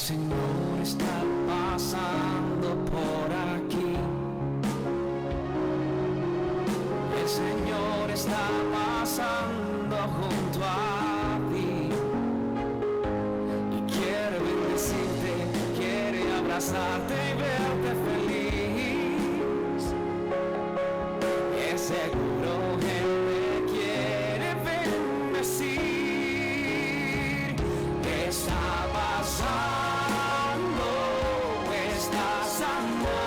Señor está pasando por aquí. El Señor está pasando junto a ti y quiere bendecirte, quiere abrazarte y verte feliz. Es seguro que te quiere bendecir. Está pasando, está sanando,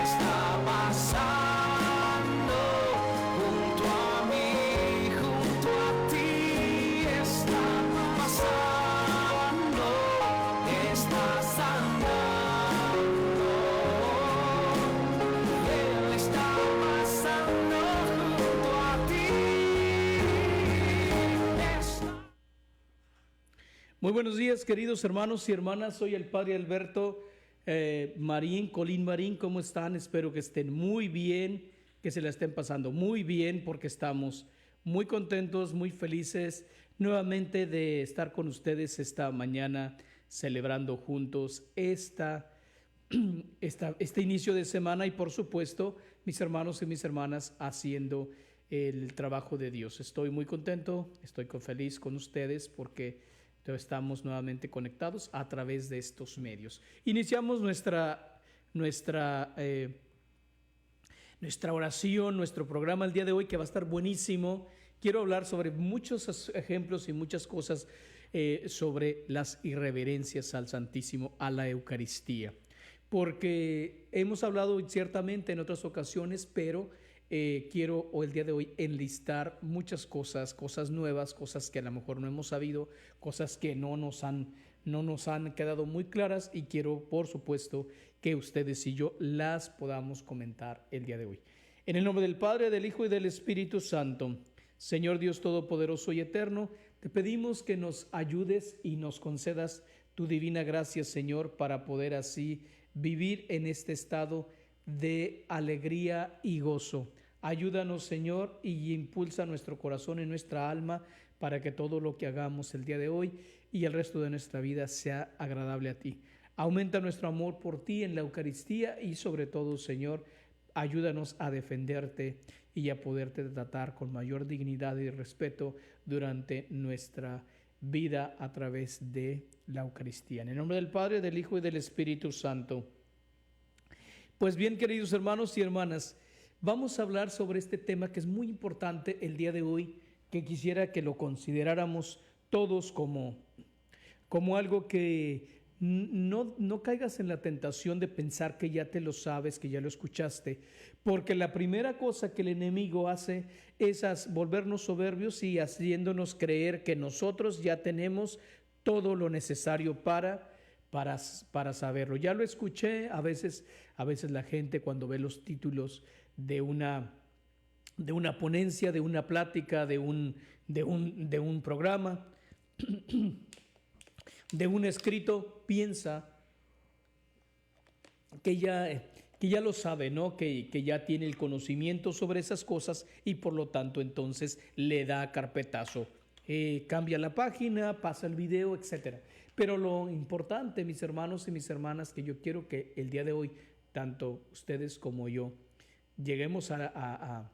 está pasando junto a mí, junto a ti. Está pasando, está sanando. Él está pasando junto a ti. Muy buenos días, queridos hermanos y hermanas. Soy el Padre Alberto Colín Marín. ¿Cómo están? Espero que estén muy bien, que se la estén pasando muy bien, porque estamos muy contentos, muy felices nuevamente de estar con ustedes esta mañana, celebrando juntos este inicio de semana y, por supuesto, mis hermanos y mis hermanas haciendo el trabajo de Dios. Estoy muy contento, estoy feliz con ustedes porque estamos nuevamente conectados a través de estos medios. Iniciamos nuestra oración, nuestro programa el día de hoy, que va a estar buenísimo. Quiero hablar sobre muchos ejemplos y muchas cosas sobre las irreverencias al Santísimo, a la Eucaristía. Porque hemos hablado ciertamente en otras ocasiones, pero quiero el día de hoy enlistar muchas cosas nuevas, cosas que a lo mejor no hemos sabido, cosas que no nos han quedado muy claras, y quiero, por supuesto, que ustedes y yo las podamos comentar el día de hoy. En el nombre del Padre, del Hijo y del Espíritu Santo. Señor Dios Todopoderoso y Eterno, te pedimos que nos ayudes y nos concedas tu divina gracia, Señor, para poder así vivir en este estado de alegría y gozo. Ayúdanos, Señor, y impulsa nuestro corazón y nuestra alma para que todo lo que hagamos el día de hoy y el resto de nuestra vida sea agradable a ti. Aumenta nuestro amor por ti en la Eucaristía y, sobre todo, Señor, ayúdanos a defenderte y a poderte tratar con mayor dignidad y respeto durante nuestra vida a través de la Eucaristía. En el nombre del Padre, del Hijo y del Espíritu Santo. Pues bien, queridos hermanos y hermanas, vamos a hablar sobre este tema que es muy importante el día de hoy, que quisiera que lo consideráramos todos como algo que no caigas en la tentación de pensar que ya te lo sabes, que ya lo escuchaste, porque la primera cosa que el enemigo hace es volvernos soberbios y haciéndonos creer que nosotros ya tenemos todo lo necesario para saberlo. Ya lo escuché, a veces la gente, cuando ve los títulos de una ponencia, de una plática, de un programa, de un escrito, piensa que ya lo sabe, ¿no? Que ya tiene el conocimiento sobre esas cosas, y por lo tanto entonces le da carpetazo. Cambia la página, pasa el video, etc. Pero lo importante, mis hermanos y mis hermanas, que yo quiero que el día de hoy, tanto ustedes como yo, lleguemos a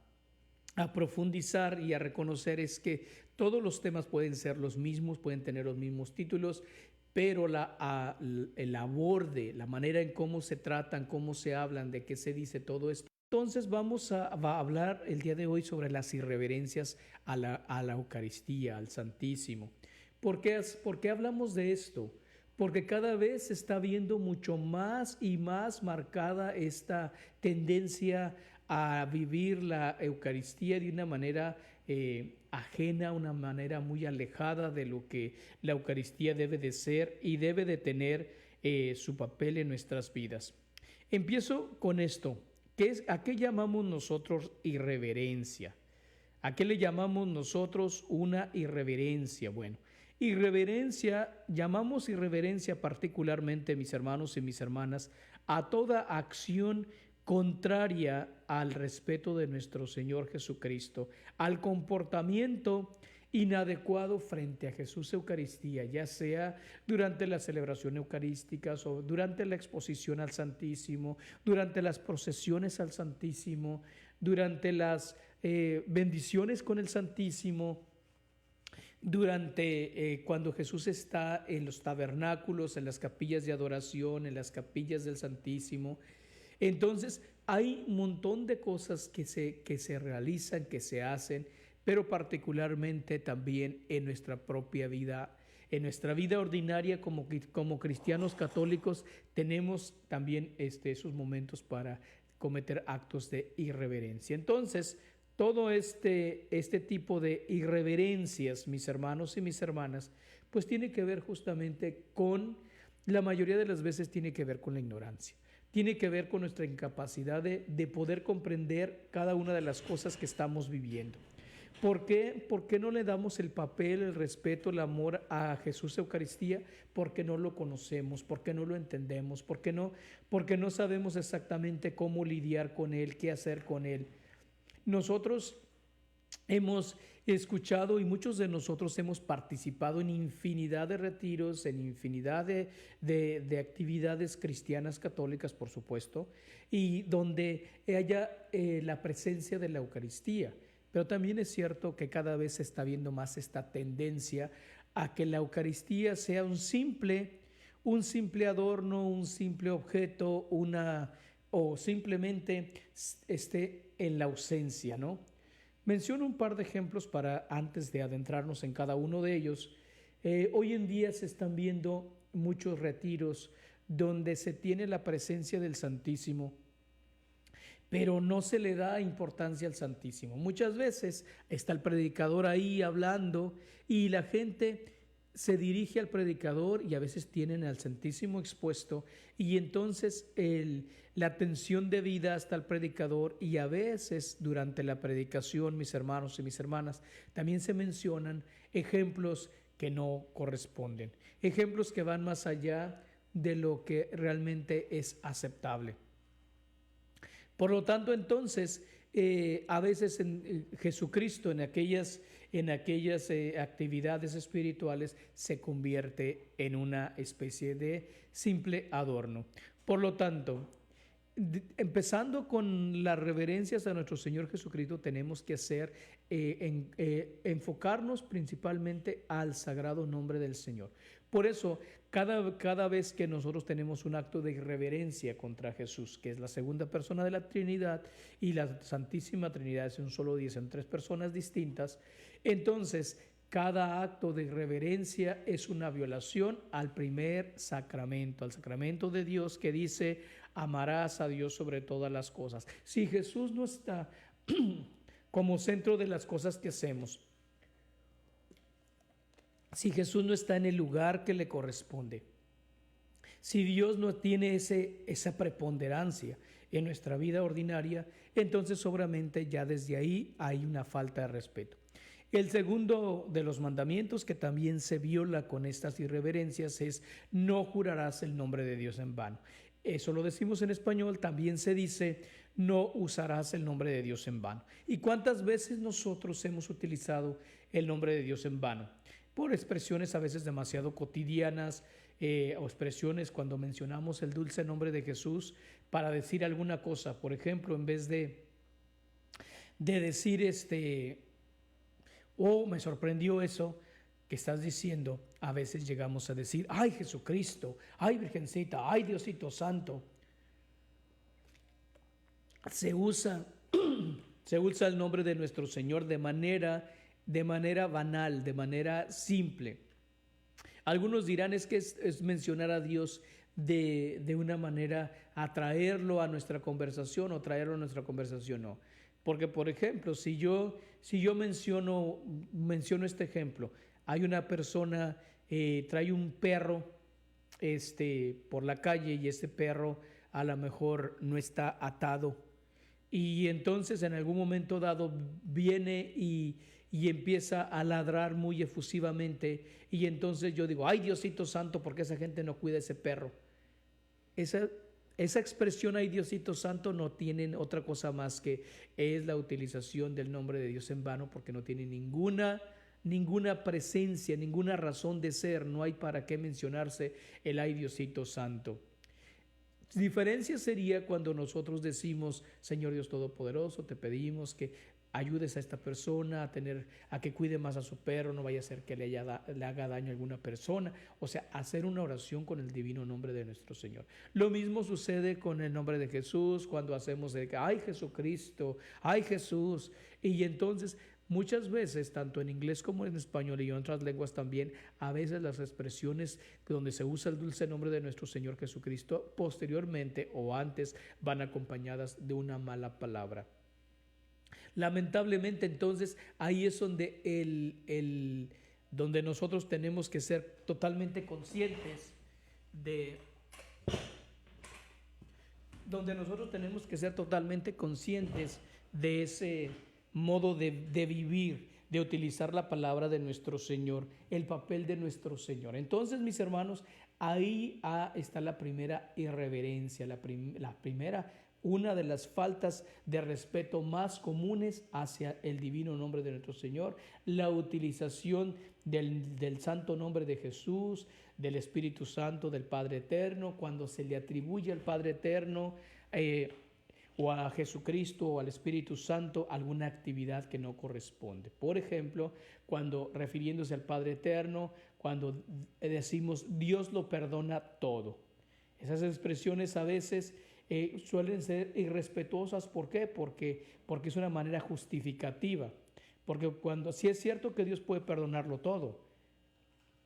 profundizar y a reconocer, es que todos los temas pueden ser los mismos, pueden tener los mismos títulos, pero el aborde, la manera en cómo se tratan, cómo se hablan, de qué se dice todo esto. Entonces vamos a hablar el día de hoy sobre las irreverencias a la Eucaristía, al Santísimo. ¿Por qué hablamos de esto? Porque cada vez se está viendo mucho más y más marcada esta tendencia a vivir la Eucaristía de una manera ajena, una manera muy alejada de lo que la Eucaristía debe de ser y debe de tener su papel en nuestras vidas. Empiezo con esto. ¿A qué llamamos nosotros irreverencia? ¿A qué le llamamos nosotros una irreverencia? Bueno, llamamos irreverencia particularmente, mis hermanos y mis hermanas, a toda acción contraria al respeto de nuestro Señor Jesucristo, al comportamiento inadecuado frente a Jesús Eucaristía, ya sea durante la celebración eucarística o durante la exposición al Santísimo, durante las procesiones al Santísimo, durante las bendiciones con el Santísimo, durante cuando Jesús está en los tabernáculos, en las capillas de adoración, en las capillas del Santísimo. Entonces hay un montón de cosas que se realizan, que se hacen, pero particularmente también en nuestra propia vida, en nuestra vida ordinaria como cristianos católicos, tenemos también esos momentos para cometer actos de irreverencia. Entonces, todo este tipo de irreverencias, mis hermanos y mis hermanas, pues tiene que ver justamente con, la mayoría de las veces tiene que ver con la ignorancia. Tiene que ver con nuestra incapacidad de poder comprender cada una de las cosas que estamos viviendo. ¿Por qué? ¿Por qué no le damos el papel, el respeto, el amor a Jesús Eucaristía? Porque no lo conocemos, porque no lo entendemos, porque no sabemos exactamente cómo lidiar con Él, qué hacer con Él. Nosotros hemos escuchado y muchos de nosotros hemos participado en infinidad de retiros, en infinidad de actividades cristianas católicas, por supuesto, y donde haya la presencia de la Eucaristía. Pero también es cierto que cada vez se está viendo más esta tendencia a que la Eucaristía sea un simple adorno, un simple objeto, o simplemente esté en la ausencia, ¿no? Menciono un par de ejemplos para antes de adentrarnos en cada uno de ellos. Hoy en día se están viendo muchos retiros donde se tiene la presencia del Santísimo, pero no se le da importancia al Santísimo. Muchas veces está el predicador ahí hablando y la gente se dirige al predicador y a veces tienen al Santísimo expuesto y entonces la atención debida hasta el predicador, y a veces durante la predicación, mis hermanos y mis hermanas, también se mencionan ejemplos que no corresponden, ejemplos que van más allá de lo que realmente es aceptable. Por lo tanto, entonces, a veces Jesucristo en aquellas actividades espirituales se convierte en una especie de simple adorno. Por lo tanto, empezando con las reverencias a nuestro Señor Jesucristo, tenemos que enfocarnos principalmente al sagrado nombre del Señor. Por eso, cada vez que nosotros tenemos un acto de irreverencia contra Jesús, que es la segunda persona de la Trinidad, y la Santísima Trinidad es un solo Dios en tres personas distintas, entonces cada acto de irreverencia es una violación al primer sacramento, al sacramento de Dios que dice: amarás a Dios sobre todas las cosas. Si Jesús no está como centro de las cosas que hacemos, si Jesús no está en el lugar que le corresponde, si Dios no tiene esa preponderancia en nuestra vida ordinaria, entonces seguramente ya desde ahí hay una falta de respeto. El segundo de los mandamientos que también se viola con estas irreverencias es: no jurarás el nombre de Dios en vano. Eso lo decimos en español, también se dice: no usarás el nombre de Dios en vano. ¿Y cuántas veces nosotros hemos utilizado el nombre de Dios en vano? Por expresiones a veces demasiado cotidianas, o expresiones cuando mencionamos el dulce nombre de Jesús para decir alguna cosa. Por ejemplo, en vez de decir oh, me sorprendió eso que estás diciendo, a veces llegamos a decir: ay, Jesucristo, ay, Virgencita, ay, Diosito Santo. Se usa el nombre de nuestro Señor de manera banal, de manera simple. Algunos dirán: es que es mencionar a Dios de una manera atraerlo a nuestra conversación o traerlo a nuestra conversación. No, porque por ejemplo, si yo menciono este ejemplo, hay una persona, trae un perro por la calle, y este perro a lo mejor no está atado, y entonces en algún momento dado viene y empieza a ladrar muy efusivamente, y entonces yo digo: ay, Diosito Santo, porque esa gente no cuida ese perro. Esa expresión, ay, Diosito Santo, no tienen otra cosa más que es la utilización del nombre de Dios en vano, porque no tiene ninguna ninguna presencia, ninguna razón de ser, no hay para qué mencionarse el ay Diosito Santo. Diferencia sería cuando nosotros decimos, Señor Dios Todopoderoso, te pedimos que ayudes a esta persona a que cuide más a su perro, no vaya a ser que le haga daño a alguna persona. O sea, hacer una oración con el divino nombre de nuestro Señor. Lo mismo sucede con el nombre de Jesús, cuando hacemos de que, ay Jesucristo, ay Jesús. Y entonces, muchas veces, tanto en inglés como en español y en otras lenguas también, a veces las expresiones donde se usa el dulce nombre de nuestro Señor Jesucristo, posteriormente o antes, van acompañadas de una mala palabra. Lamentablemente, entonces, ahí es donde nosotros tenemos que ser totalmente conscientes de ese modo de vivir, de utilizar la palabra de nuestro Señor, el papel de nuestro Señor. Entonces, mis hermanos, ahí está la primera irreverencia, una de las faltas de respeto más comunes hacia el divino nombre de nuestro Señor, la utilización del santo nombre de Jesús, del Espíritu Santo, del Padre Eterno, cuando se le atribuye al Padre Eterno o a Jesucristo o al Espíritu Santo alguna actividad que no corresponde. Por ejemplo, cuando refiriéndose al Padre Eterno, cuando decimos Dios lo perdona todo. Esas expresiones a veces suelen ser irrespetuosas. ¿Por qué? Porque es una manera justificativa. Porque sí es cierto que Dios puede perdonarlo todo,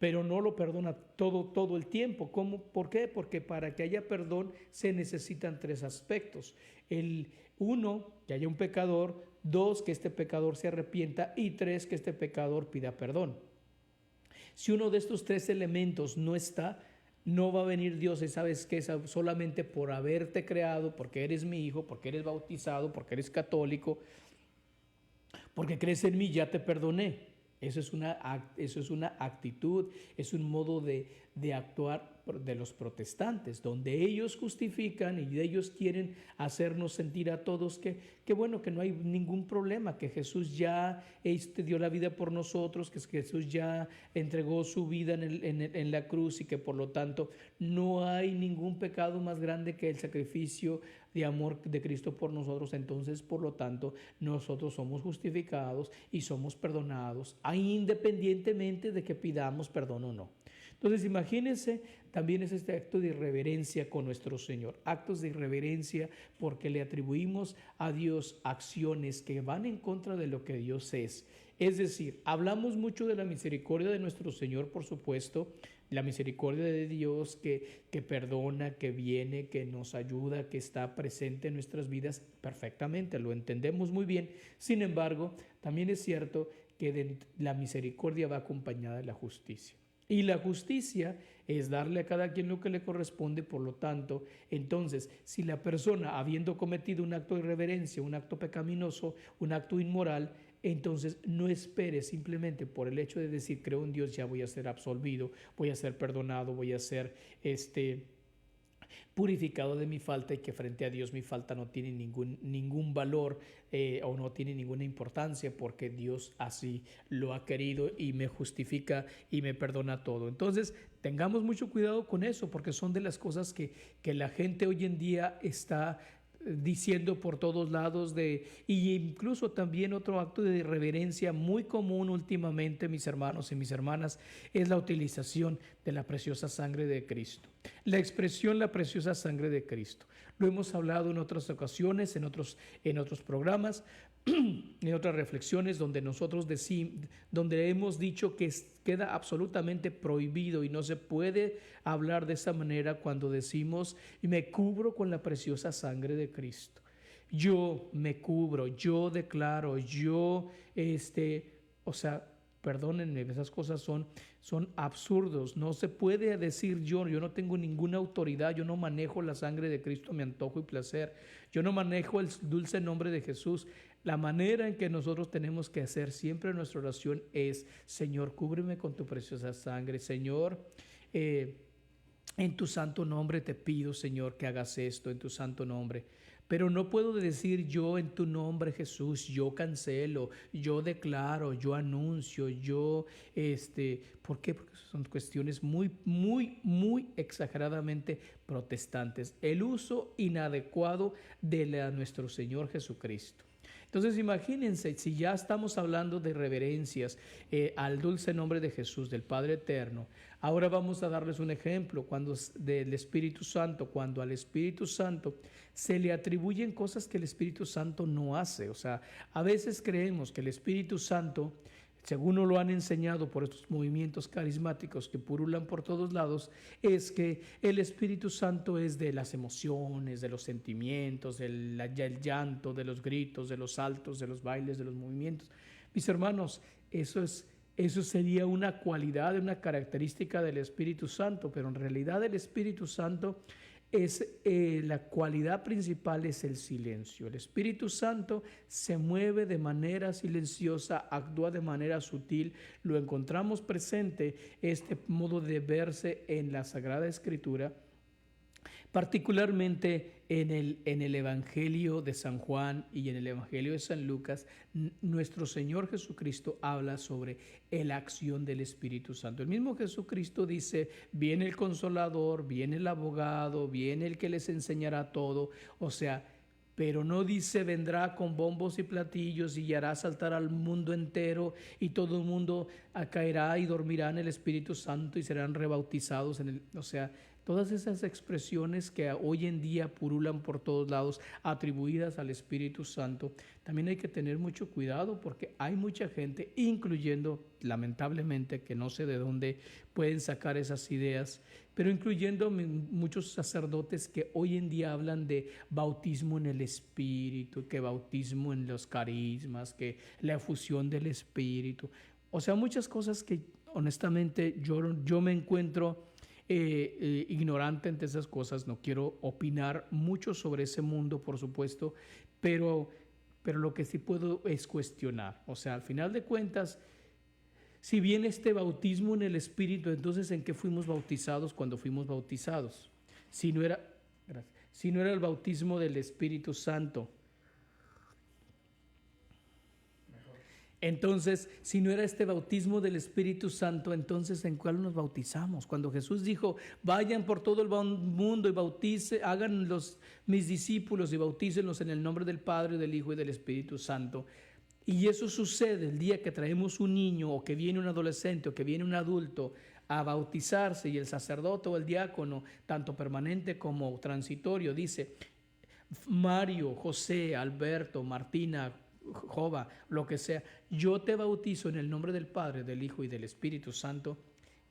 pero no lo perdona todo el tiempo. ¿Por qué? Porque para que haya perdón se necesitan 3 aspectos. Uno, que haya un pecador. 2, que este pecador se arrepienta. Y 3, que este pecador pida perdón. Si uno de estos 3 elementos no está, no va a venir Dios y sabes que solamente por haberte creado, porque eres mi hijo, porque eres bautizado, porque eres católico, porque crees en mí, ya te perdoné. Eso es una actitud, es un modo de actuar de los protestantes, donde ellos justifican y ellos quieren hacernos sentir a todos que bueno, que no hay ningún problema, que Jesús ya dio la vida por nosotros, que Jesús ya entregó su vida en la cruz y que por lo tanto no hay ningún pecado más grande que el sacrificio de amor de Cristo por nosotros. Entonces, por lo tanto, nosotros somos justificados y somos perdonados, independientemente de que pidamos perdón o no. Entonces, imagínense, también es este acto de irreverencia con nuestro Señor. Actos de irreverencia porque le atribuimos a Dios acciones que van en contra de lo que Dios es. Es decir, hablamos mucho de la misericordia de nuestro Señor, por supuesto, la misericordia de Dios que perdona, que viene, que nos ayuda, que está presente en nuestras vidas perfectamente, lo entendemos muy bien. Sin embargo, también es cierto que la misericordia va acompañada de la justicia. Y la justicia es darle a cada quien lo que le corresponde. Por lo tanto, entonces, si la persona, habiendo cometido un acto de irreverencia, un acto pecaminoso, un acto inmoral, entonces no espere simplemente por el hecho de decir creo en Dios, ya voy a ser absolvido, voy a ser perdonado, voy a ser purificado de mi falta, y que frente a Dios mi falta no tiene ningún valor o no tiene ninguna importancia, porque Dios así lo ha querido y me justifica y me perdona todo. Entonces tengamos mucho cuidado con eso, porque son de las cosas que la gente hoy en día está diciendo por todos lados y incluso también otro acto de irreverencia muy común últimamente, mis hermanos y mis hermanas, es la utilización de la preciosa sangre de Cristo. La expresión la preciosa sangre de Cristo. Lo hemos hablado en otras ocasiones, en otros programas, en otras reflexiones donde donde hemos dicho que queda absolutamente prohibido y no se puede hablar de esa manera cuando decimos me cubro con la preciosa sangre de Cristo. Yo me cubro, yo declaro, perdónenme, esas cosas son absurdos. No se puede decir yo no tengo ninguna autoridad, yo no manejo la sangre de Cristo a mi antojo y placer, yo no manejo el dulce nombre de Jesús. La manera en que nosotros tenemos que hacer siempre nuestra oración es: Señor, cúbreme con tu preciosa sangre. Señor, en tu santo nombre te pido, Señor, que hagas esto en tu santo nombre. pero no puedo decir yo en tu nombre, Jesús, yo cancelo, yo declaro, yo anuncio, ¿por qué? Porque son cuestiones muy exageradamente protestantes. El uso inadecuado de nuestro Señor Jesucristo. Entonces imagínense, si ya estamos hablando de reverencias al dulce nombre de Jesús, del Padre Eterno, ahora vamos a darles un ejemplo del Espíritu Santo, cuando al Espíritu Santo se le atribuyen cosas que el Espíritu Santo no hace. O sea, a veces creemos que el Espíritu Santo, según nos lo han enseñado por estos movimientos carismáticos que purulan por todos lados, es que el Espíritu Santo es de las emociones, de los sentimientos, del llanto, de los gritos, de los saltos, de los bailes, de los movimientos. Mis hermanos, eso sería una cualidad, una característica del Espíritu Santo, pero en realidad el Espíritu Santo la cualidad principal es el silencio. El Espíritu Santo se mueve de manera silenciosa, actúa de manera sutil. Lo encontramos presente, este modo de verse en la Sagrada Escritura, particularmente en el Evangelio de San Juan y en el Evangelio de San Lucas. Nuestro Señor Jesucristo habla sobre la acción del Espíritu Santo. El mismo Jesucristo dice: viene el Consolador, viene el Abogado, viene el que les enseñará todo. O sea, pero no dice vendrá con bombos y platillos y hará saltar al mundo entero y todo el mundo caerá y dormirá en el Espíritu Santo y serán rebautizados o sea, todas esas expresiones que hoy en día purulan por todos lados, atribuidas al Espíritu Santo, también hay que tener mucho cuidado, porque hay mucha gente, incluyendo, lamentablemente, que no sé de dónde pueden sacar esas ideas, pero incluyendo muchos sacerdotes que hoy en día hablan de bautismo en el Espíritu, que bautismo en los carismas, que la efusión del Espíritu. O sea, muchas cosas que honestamente yo me encuentro ignorante ante esas cosas. No quiero opinar mucho sobre ese mundo, por supuesto, pero lo que sí puedo es cuestionar. O sea, al final de cuentas, si bien este bautismo en el Espíritu, entonces ¿en qué fuimos bautizados cuando fuimos bautizados? Si no era el bautismo del Espíritu Santo. Entonces, si no era este bautismo del Espíritu Santo, entonces ¿en cuál nos bautizamos? Cuando Jesús dijo: vayan por todo el mundo y hagan mis discípulos y bautícenlos en el nombre del Padre, del Hijo y del Espíritu Santo. Y eso sucede el día que traemos un niño, o que viene un adolescente, o que viene un adulto a bautizarse, y el sacerdote o el diácono, tanto permanente como transitorio, dice: Mario, José, Alberto, Martina, Jova, lo que sea, yo te bautizo en el nombre del Padre, del Hijo y del Espíritu Santo.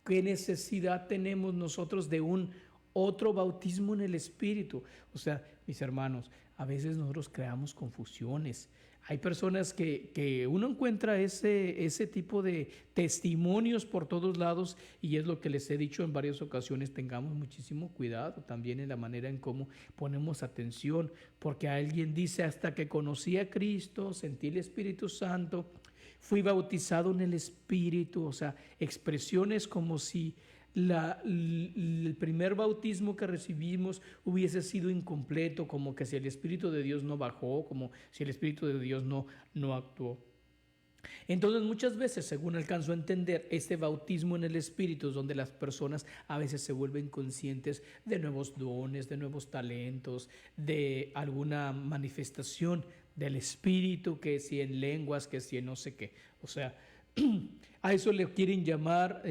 ¿Qué necesidad tenemos nosotros de un otro bautismo en el Espíritu? O sea, mis hermanos, a veces nosotros creamos confusiones. Hay personas que uno encuentra ese tipo de testimonios por todos lados, y es lo que les he dicho en varias ocasiones: tengamos muchísimo cuidado también en la manera en cómo ponemos atención, porque alguien dice: hasta que conocí a Cristo, sentí el Espíritu Santo, fui bautizado en el Espíritu. O sea, expresiones como si el primer bautismo que recibimos hubiese sido incompleto, como que si el Espíritu de Dios no bajó, como si el Espíritu de Dios no actuó. Entonces, muchas veces, según alcanzo a entender, este bautismo en el Espíritu es donde las personas a veces se vuelven conscientes de nuevos dones, de nuevos talentos, de alguna manifestación del Espíritu, que si en lenguas, que si en no sé qué. O sea, a eso le quieren llamar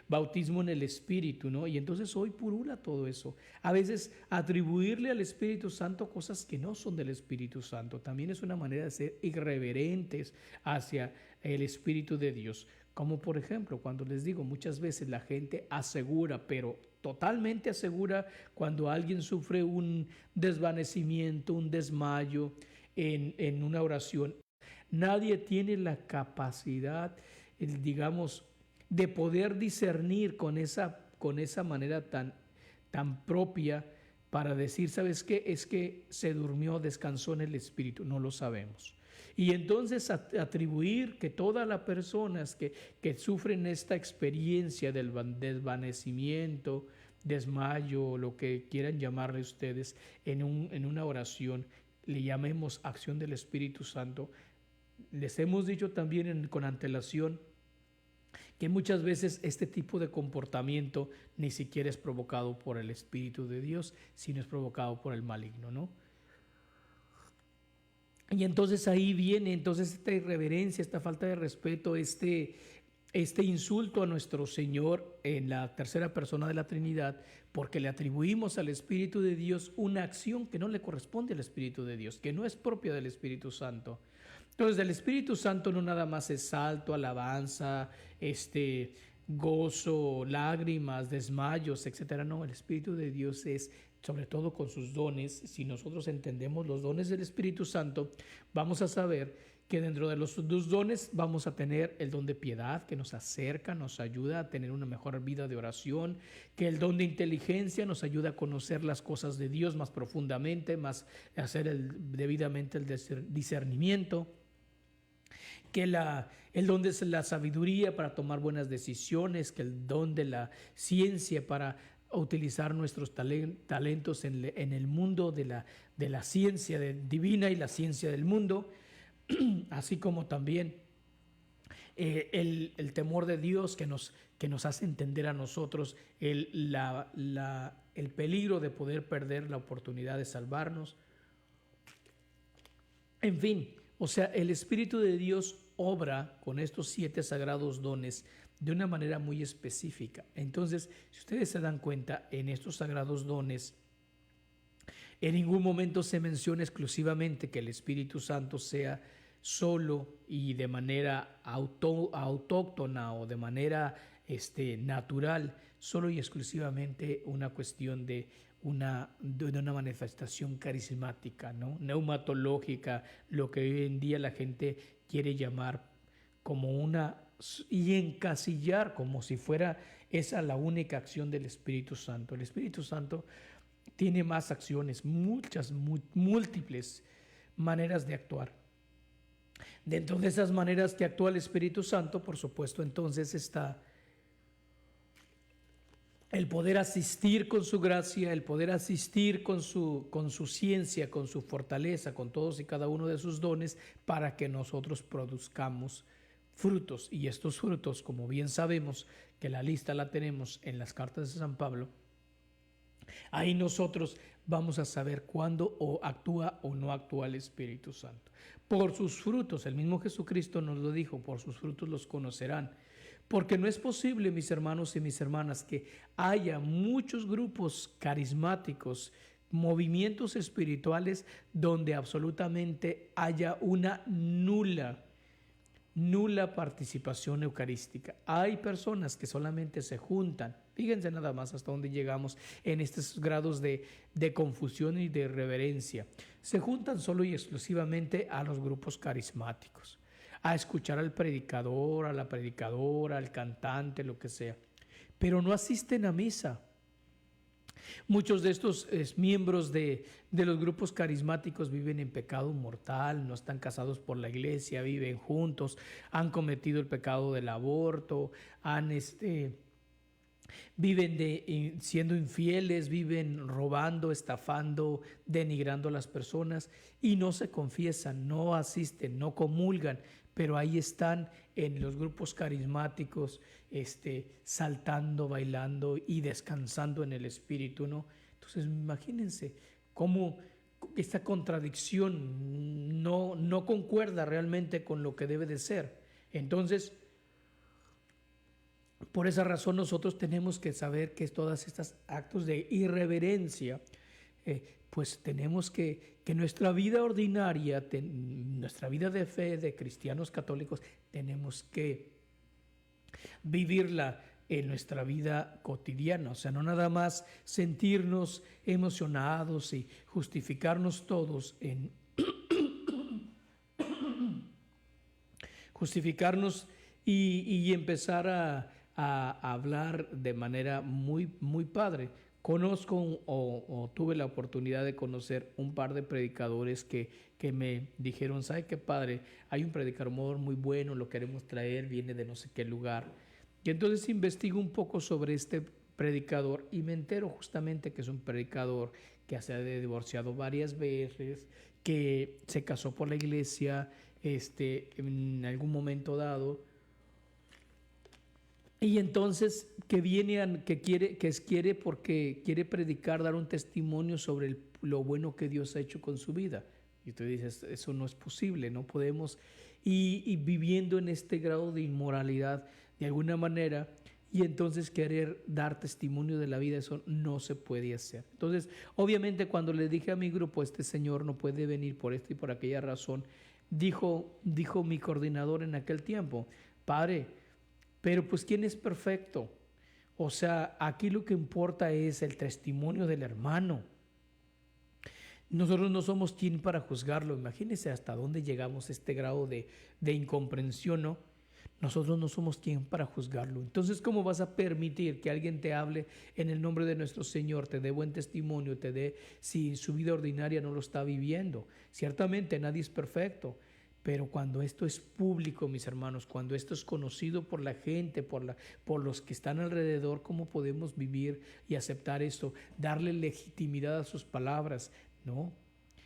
bautismo en el Espíritu, ¿no? Y entonces hoy purula todo eso. A veces atribuirle al Espíritu Santo cosas que no son del Espíritu Santo también es una manera de ser irreverentes hacia el Espíritu de Dios. Como por ejemplo, cuando les digo, muchas veces la gente asegura, pero totalmente asegura, cuando alguien sufre un desvanecimiento, un desmayo en una oración. Nadie tiene la capacidad, digamos, de poder discernir con esa manera tan propia para decir: ¿sabes qué? Es que se durmió, descansó en el Espíritu. No lo sabemos. Y entonces atribuir que todas las personas que sufren esta experiencia del desvanecimiento, desmayo, lo que quieran llamarle ustedes, en una oración, le llamemos acción del Espíritu Santo. Les hemos dicho también con antelación que muchas veces este tipo de comportamiento ni siquiera es provocado por el Espíritu de Dios, sino es provocado por el maligno, ¿no? Y entonces ahí viene entonces esta irreverencia, esta falta de respeto, este insulto a nuestro Señor en la tercera persona de la Trinidad, porque le atribuimos al Espíritu de Dios una acción que no le corresponde al Espíritu de Dios, que no es propia del Espíritu Santo. Entonces, el Espíritu Santo no nada más es salto, alabanza, gozo, lágrimas, desmayos, etcétera. No, el Espíritu de Dios es, sobre todo con sus dones. Si nosotros entendemos los dones del Espíritu Santo, vamos a saber que dentro de los dos dones vamos a tener el don de piedad, que nos acerca, nos ayuda a tener una mejor vida de oración, que el don de inteligencia nos ayuda a conocer las cosas de Dios más profundamente, más hacer debidamente el discernimiento, que el don de la sabiduría para tomar buenas decisiones, que el don de la ciencia para utilizar nuestros talentos en el mundo de la ciencia divina y la ciencia del mundo, así como también el temor de Dios que nos hace entender a nosotros el peligro de poder perder la oportunidad de salvarnos. En fin, o sea, el Espíritu de Dios obra con estos 7 sagrados dones de una manera muy específica. Entonces, si ustedes se dan cuenta, en estos sagrados dones, en ningún momento se menciona exclusivamente que el Espíritu Santo sea solo y de manera autóctona o de manera natural, solo y exclusivamente una cuestión de una manifestación carismática, ¿no? Neumatológica, lo que hoy en día la gente quiere llamar como y encasillar como si fuera esa la única acción del Espíritu Santo. El Espíritu Santo tiene más acciones, muchas, múltiples maneras de actuar. Dentro de esas maneras que actúa el Espíritu Santo, por supuesto, entonces está el poder asistir con su gracia, el poder asistir con su ciencia, con su fortaleza, con todos y cada uno de sus dones, para que nosotros produzcamos frutos. Y estos frutos, como bien sabemos, que la lista la tenemos en las cartas de San Pablo, ahí nosotros vamos a saber cuándo actúa o no actúa el Espíritu Santo. Por sus frutos, el mismo Jesucristo nos lo dijo, por sus frutos los conocerán. Porque no es posible, mis hermanos y mis hermanas, que haya muchos grupos carismáticos, movimientos espirituales donde absolutamente haya una nula participación eucarística. Hay personas que solamente se juntan. Fíjense nada más hasta dónde llegamos en estos grados de confusión y de reverencia. Se juntan solo y exclusivamente a los grupos carismáticos, a escuchar al predicador, a la predicadora, al cantante, lo que sea, pero no asisten a misa. Muchos de estos miembros de los grupos carismáticos viven en pecado mortal, no están casados por la iglesia, viven juntos, han cometido el pecado del aborto, viven siendo infieles, viven robando, estafando, denigrando a las personas y no se confiesan, no asisten, no comulgan, pero ahí están en los grupos carismáticos, saltando, bailando y descansando en el Espíritu, ¿no? Entonces, imagínense cómo esta contradicción no concuerda realmente con lo que debe de ser. Entonces, por esa razón nosotros tenemos que saber que todos estos actos de irreverencia, pues tenemos que nuestra vida ordinaria, nuestra vida de fe de cristianos católicos, tenemos que vivirla en nuestra vida cotidiana. O sea, no nada más sentirnos emocionados y justificarnos todos justificarnos y empezar a hablar de manera muy, muy padre. Conozco o tuve la oportunidad de conocer un par de predicadores que me dijeron, ¿sabe qué padre? Hay un predicador muy bueno, lo queremos traer, viene de no sé qué lugar. Y entonces investigo un poco sobre este predicador y me entero justamente que es un predicador que se ha divorciado varias veces, que se casó por la iglesia en algún momento dado. Y entonces que viene, quiere porque quiere predicar, dar un testimonio sobre lo bueno que Dios ha hecho con su vida. Y tú dices, eso no es posible, no podemos. Y viviendo en este grado de inmoralidad, de alguna manera, y entonces querer dar testimonio de la vida, eso no se puede hacer. Entonces, obviamente, cuando le dije a mi grupo, este señor no puede venir por esta y por aquella razón, dijo mi coordinador en aquel tiempo, padre, pero pues ¿quién es perfecto? O sea, aquí lo que importa es el testimonio del hermano. Nosotros no somos quien para juzgarlo. Imagínense hasta dónde llegamos a este grado de incomprensión, ¿no? Nosotros no somos quien para juzgarlo. Entonces, ¿cómo vas a permitir que alguien te hable en el nombre de nuestro Señor, te dé buen testimonio, te dé, si su vida ordinaria no lo está viviendo? Ciertamente nadie es perfecto, pero cuando esto es público, mis hermanos, cuando esto es conocido por la gente, por los que están alrededor, ¿cómo podemos vivir y aceptar esto? Darle legitimidad a sus palabras, ¿no?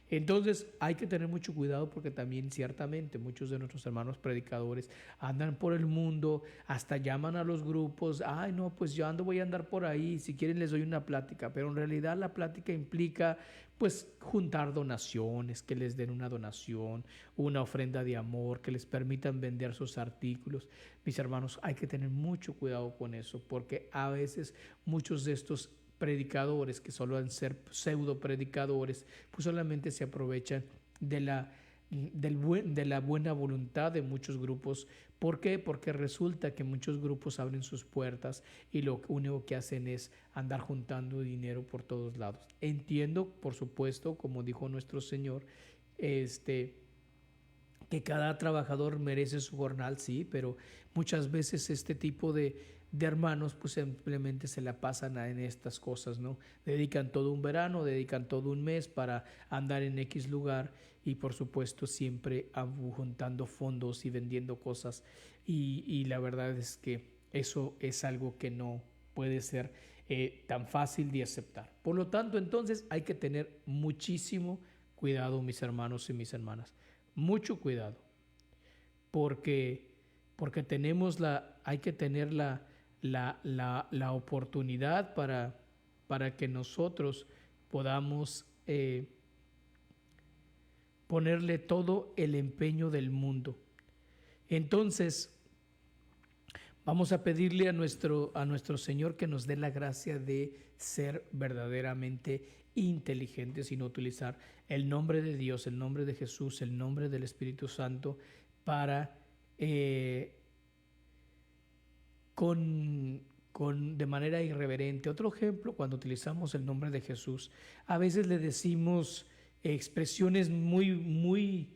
Entonces hay que tener mucho cuidado porque también ciertamente muchos de nuestros hermanos predicadores andan por el mundo, hasta llaman a los grupos, ay no, pues yo voy a andar por ahí, si quieren les doy una plática, pero en realidad la plática implica pues juntar donaciones, que les den una donación, una ofrenda de amor, que les permitan vender sus artículos. Mis hermanos, hay que tener mucho cuidado con eso porque a veces muchos de estos predicadores que solo han ser pseudo predicadores, pues solamente se aprovechan de la buena voluntad de muchos grupos. ¿Por qué? Porque resulta que muchos grupos abren sus puertas y lo único que hacen es andar juntando dinero por todos lados. Entiendo, por supuesto, como dijo nuestro Señor, que cada trabajador merece su jornal, sí, pero muchas veces este tipo de hermanos pues simplemente se la pasan en estas cosas, ¿no? Dedican todo un verano, dedican todo un mes para andar en X lugar y por supuesto siempre juntando fondos y vendiendo cosas y la verdad es que eso es algo que no puede ser tan fácil de aceptar. Por lo tanto, entonces hay que tener muchísimo cuidado, mis hermanos y mis hermanas. Mucho cuidado, porque hay que tener la oportunidad para que nosotros podamos ponerle todo el empeño del mundo. Entonces, vamos a pedirle a nuestro Señor que nos dé la gracia de ser verdaderamente inteligentes y no utilizar el nombre de Dios, el nombre de Jesús, el nombre del Espíritu Santo para de manera irreverente. Otro ejemplo, cuando utilizamos el nombre de Jesús, a veces le decimos expresiones muy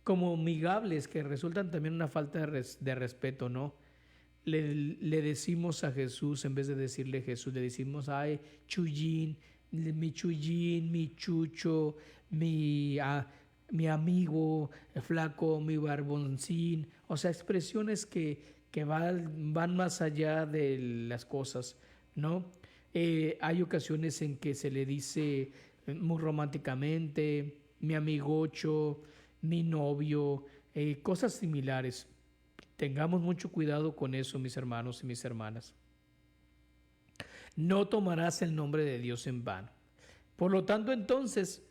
como amigables que resultan también una falta de respeto, ¿no? Le decimos a Jesús, en vez de decirle Jesús, le decimos, ay, Chuyín, mi Chucho, mi amigo flaco, mi barboncín. O sea, expresiones que van más allá de las cosas, ¿no? Hay ocasiones en que se le dice muy románticamente, mi amigocho, mi novio, cosas similares. Tengamos mucho cuidado con eso, mis hermanos y mis hermanas. No tomarás el nombre de Dios en vano. Por lo tanto, entonces,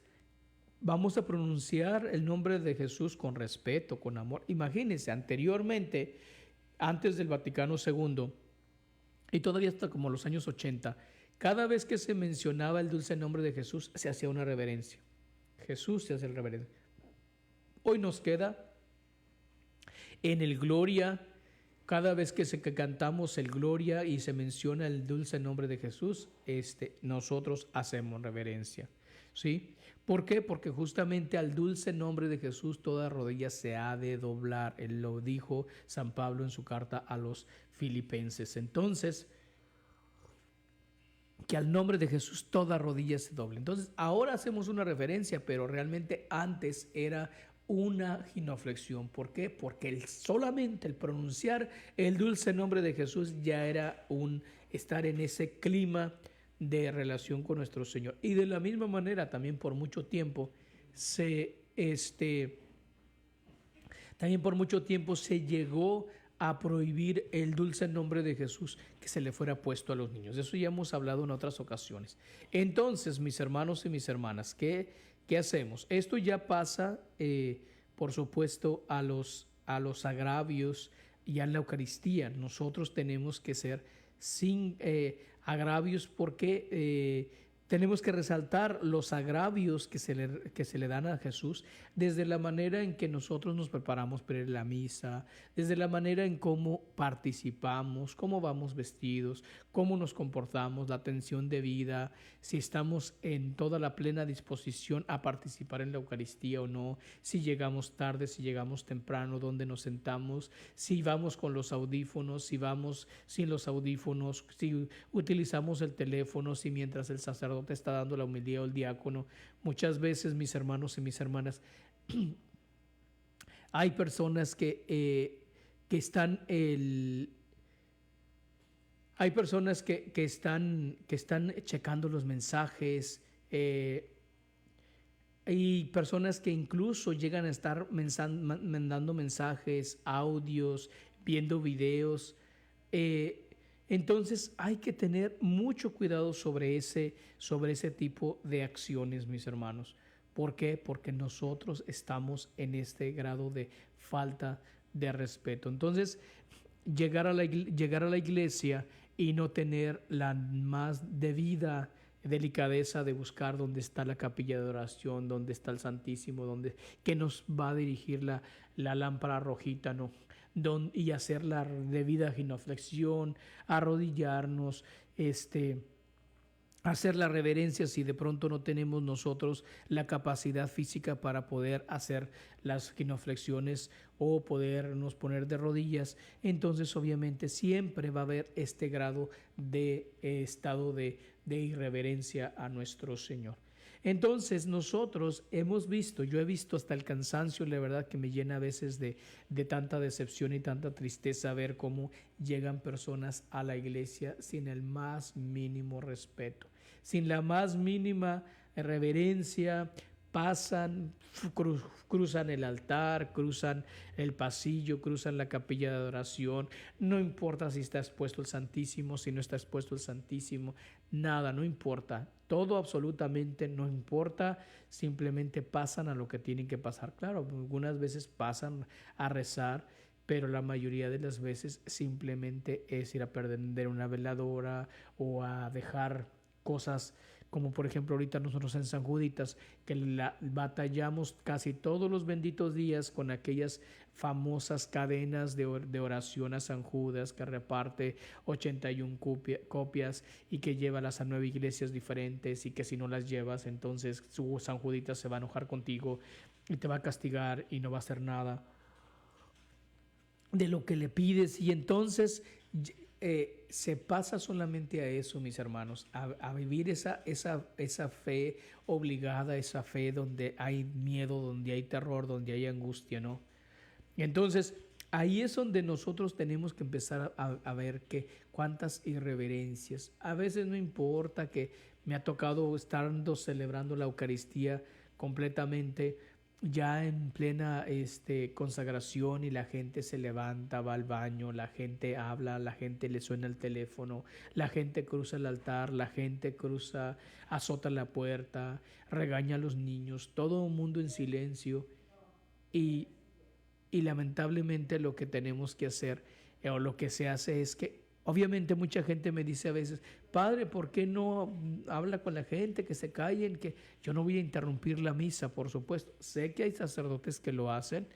vamos a pronunciar el nombre de Jesús con respeto, con amor. Imagínense, anteriormente, antes del Vaticano II, y todavía hasta como los años 80, cada vez que se mencionaba el dulce nombre de Jesús, se hacía una reverencia. Jesús se hace el reverencia. Hoy nos queda en el Gloria, cada vez que cantamos el Gloria y se menciona el dulce nombre de Jesús, nosotros hacemos reverencia, ¿sí? ¿Por qué? Porque justamente al dulce nombre de Jesús toda rodilla se ha de doblar. Él lo dijo San Pablo en su carta a los Filipenses. Entonces, que al nombre de Jesús toda rodilla se doble. Entonces, ahora hacemos una referencia, pero realmente antes era una genuflexión. ¿Por qué? Porque solamente el pronunciar el dulce nombre de Jesús ya era estar en ese clima de relación con nuestro Señor. Y de la misma manera, también por mucho tiempo también por mucho tiempo se llegó a prohibir el dulce nombre de Jesús que se le fuera puesto a los niños. De eso ya hemos hablado en otras ocasiones. Entonces, mis hermanos y mis hermanas, ¿qué hacemos? Esto ya pasa, por supuesto, a los agravios y a la Eucaristía. Nosotros tenemos que ser sin agravios porque tenemos que resaltar los agravios que se le dan a Jesús desde la manera en que nosotros nos preparamos para ir a la misa, desde la manera en cómo participamos, cómo vamos vestidos, cómo nos comportamos, la atención debida, si estamos en toda la plena disposición a participar en la Eucaristía o no, si llegamos tarde, si llegamos temprano, dónde nos sentamos, si vamos con los audífonos, si vamos sin los audífonos, si utilizamos el teléfono, si mientras el sacerdote está dando la homilía o el diácono. Muchas veces, mis hermanos y mis hermanas, hay personas que están hay personas que están checando los mensajes. Hay personas que incluso llegan a estar mandando mensajes, audios, viendo videos. Entonces hay que tener mucho cuidado sobre ese tipo de acciones, mis hermanos. ¿Por qué? Porque nosotros estamos en este grado de falta de respeto. Entonces, llegar a la iglesia y no tener la más debida delicadeza de buscar dónde está la capilla de oración, dónde está el Santísimo, que nos va a dirigir la lámpara rojita, ¿no? Y hacer la debida genuflexión, arrodillarnos, hacer la reverencia si de pronto no tenemos nosotros la capacidad física para poder hacer las genuflexiones o podernos poner de rodillas. Entonces obviamente siempre va a haber este grado de estado de irreverencia a nuestro Señor. Entonces nosotros yo he visto hasta el cansancio, la verdad que me llena a veces de tanta decepción y tanta tristeza ver cómo llegan personas a la iglesia sin el más mínimo respeto, sin la más mínima reverencia. Pasan, cruzan el altar, cruzan el pasillo, cruzan la capilla de adoración. No importa si está expuesto el Santísimo, si no está expuesto el Santísimo, nada, no importa. Todo absolutamente no importa, simplemente pasan a lo que tienen que pasar. Claro, algunas veces pasan a rezar, pero la mayoría de las veces simplemente es ir a prender una veladora o a dejar cosas como por ejemplo ahorita nosotros en San Juditas, que batallamos casi todos los benditos días con aquellas famosas cadenas de oración a San Judas que reparte 81 copias y que llévalas a 9 iglesias diferentes, y que si no las llevas entonces su San Juditas se va a enojar contigo y te va a castigar y no va a hacer nada de lo que le pides. Y entonces se pasa solamente a eso, mis hermanos, a vivir esa fe obligada, esa fe donde hay miedo, donde hay terror, donde hay angustia, ¿no? Entonces, ahí es donde nosotros tenemos que empezar a ver que cuántas irreverencias. A veces no importa que me ha tocado estando celebrando la Eucaristía completamente ya en plena consagración, y la gente se levanta, va al baño, la gente habla, la gente le suena el teléfono, la gente cruza el altar, la gente azota la puerta, regaña a los niños, todo el mundo en silencio, y lamentablemente lo que tenemos que hacer o lo que se hace es que obviamente mucha gente me dice a veces: padre, ¿por qué no habla con la gente, que se callen? Que yo no voy a interrumpir la misa, por supuesto. Sé que hay sacerdotes que lo hacen,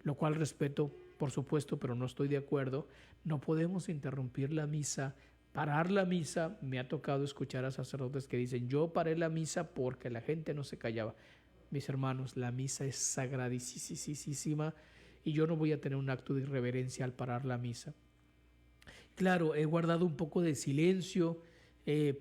lo cual respeto, por supuesto, pero no estoy de acuerdo. No podemos interrumpir la misa, parar la misa. Me ha tocado escuchar a sacerdotes que dicen: yo paré la misa porque la gente no se callaba. Mis hermanos, la misa es sagradísima y yo no voy a tener un acto de irreverencia al parar la misa. Claro, he guardado un poco de silencio,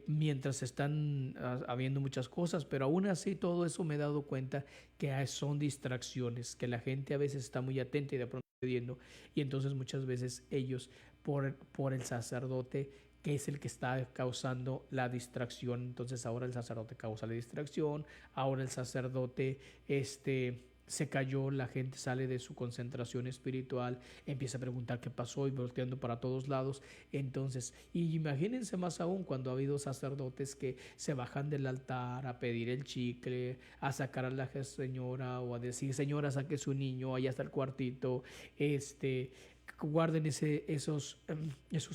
mientras están habiendo muchas cosas, pero aún así todo eso me he dado cuenta que son distracciones, que la gente a veces está muy atenta y de pronto está viendo, y entonces muchas veces ellos por el sacerdote que es el que está causando la distracción, entonces ahora el sacerdote causa la distracción, ahora el sacerdote se cayó, la gente sale de su concentración espiritual, empieza a preguntar qué pasó y volteando para todos lados. Entonces, y imagínense más aún cuando ha habido sacerdotes que se bajan del altar a pedir el chicle, a sacar a la señora o a decir, señora, saque su niño, allá está el cuartito, guarden esos